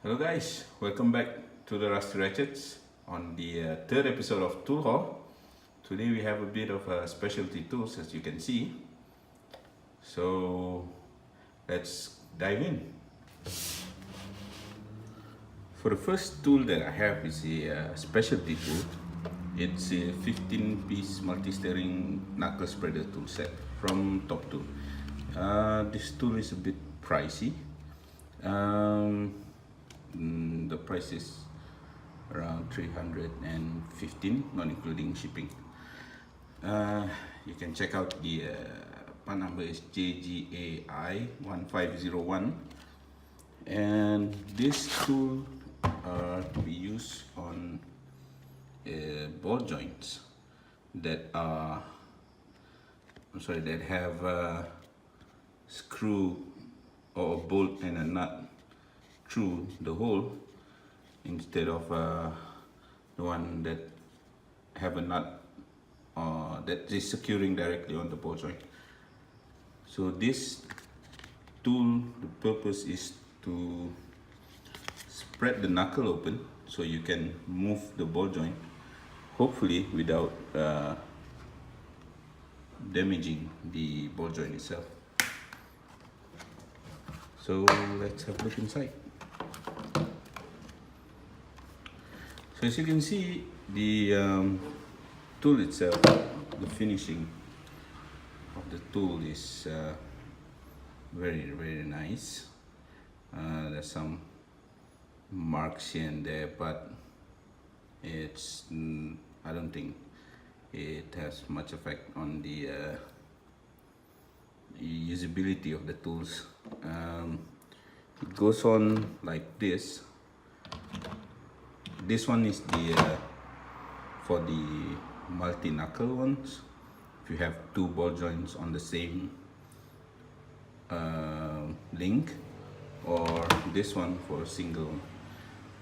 Hello guys, welcome back to the Rusty Ratchets on the third episode of Tool Haul. Today we have a bit of specialty tools, as you can see. So let's dive in. For the first tool that I have is a specialty tool. It's a 15-piece multi-steering knuckle spreader tool set from Top Tool. This tool is a bit pricey. The price is around 315, not including shipping. You can check out the part number is JGAI 1501, and this tool to be used on ball joints that are that have a screw or a bolt and a nut through the hole, instead of the one that have a nut that is securing directly on the ball joint. So this tool, the purpose is to spread the knuckle open so you can move the ball joint, hopefully without damaging the ball joint itself. So let's have a look inside. So as you can see, the tool itself, the finishing of the tool is very nice. There's some marks here and there, but it's I don't think it has much effect on the usability of the tools. It goes on like this. This one is the for the multi-knuckle ones. If you have two ball joints on the same link, or this one for a single one.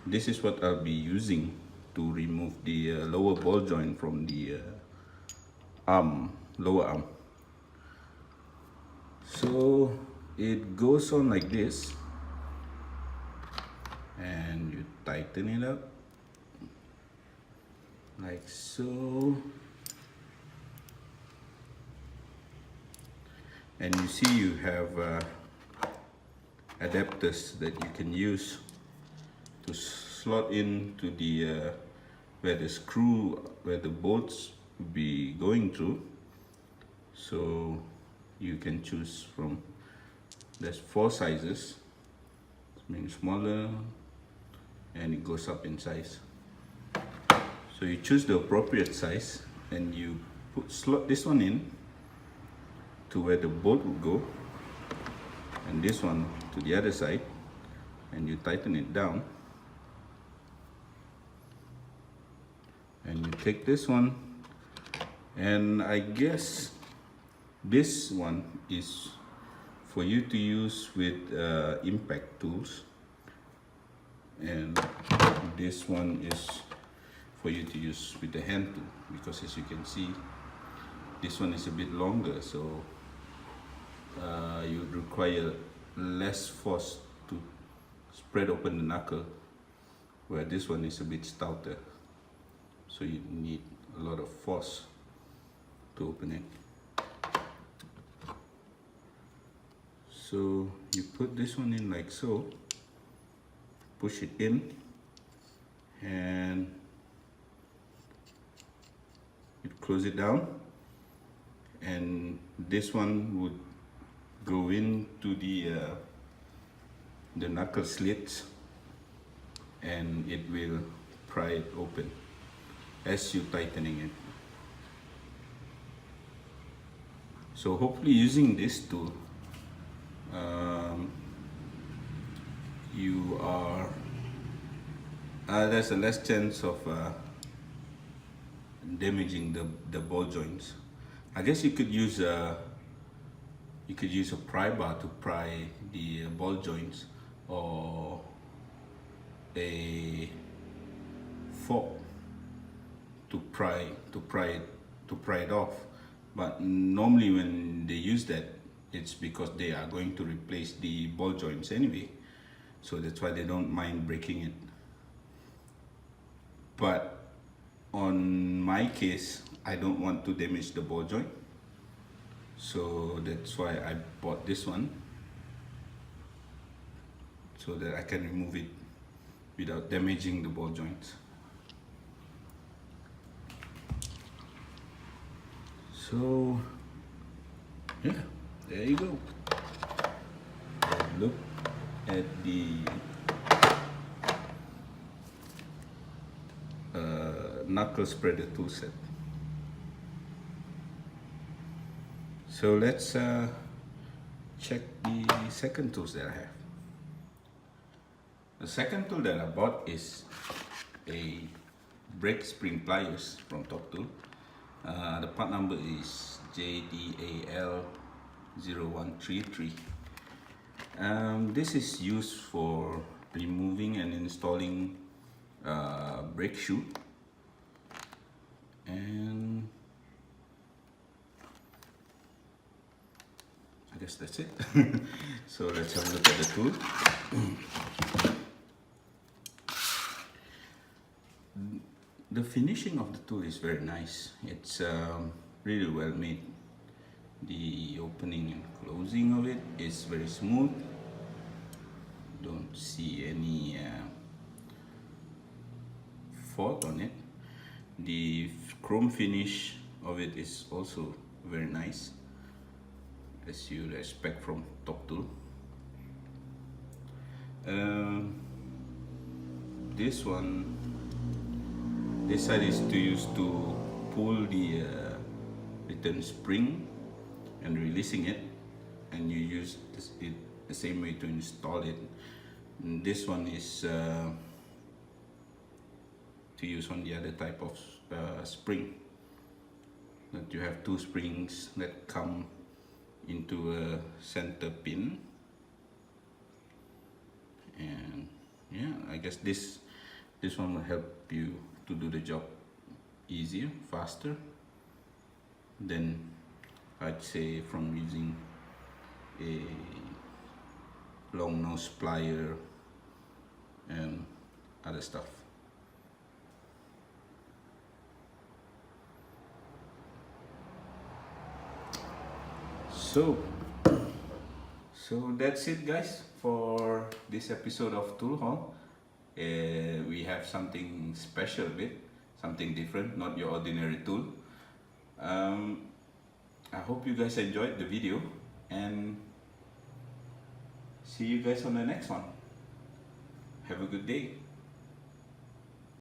This is what I'll be using to remove the lower ball joint from the lower arm. So it goes on like this, and you tighten it up like so, and you see you have adapters that you can use to slot into the where the bolts will be going through. So you can choose from, there's 4 sizes, meaning smaller, and it goes up in size. So you choose the appropriate size, and you slot this one in to where the bolt will go, and this one to the other side, and you tighten it down, and you take this one, and I guess this one is for you to use with impact tools, and this one is for you to use with the hand tool, because as you can see, this one is a bit longer, so you require less force to spread open the knuckle, where this one is a bit stouter, so you need a lot of force to open it. So you put this one in like so, push it in, and you close it down, and this one would go into the knuckle slits, and it will pry it open as you tightening it. So hopefully using this tool, you are there's a less chance of damaging the ball joints. I guess you could use a pry bar to pry the ball joints, or a fork to pry it off. But normally when they use that, it's because they are going to replace the ball joints anyway. so that's why they don't mind breaking it. But on my case, I don't want to damage the ball joint, so that's why I bought this one, so that I can remove it without damaging the ball joints. So yeah, there you go. Look at the knuckle spreader tool set. So let's check the second tools that I have. The second tool that I bought is a brake spring pliers from Top Tool. The part number is JDAL0133. This is used for removing and installing brake shoe, and I guess that's it. So let's have a look at the tool. The finishing of the tool is very nice. It's really well made. The opening and closing of it is very smooth. Don't see any fault on it. The chrome finish of it is also very nice, as you expect from Top Tool. This side is to use to pull the return spring and releasing it, and you use it the same way to install it. And this one is to use on the other type of spring, that you have two springs that come into a center pin. And yeah, I guess this one will help you to do the job easier, faster than, I'd say, from using a long nose plier and other stuff. So that's it, guys, for this episode of Tool Haul. We have something special with something different, not your ordinary tool. I hope you guys enjoyed the video, and see you guys on the next one. Have a good day.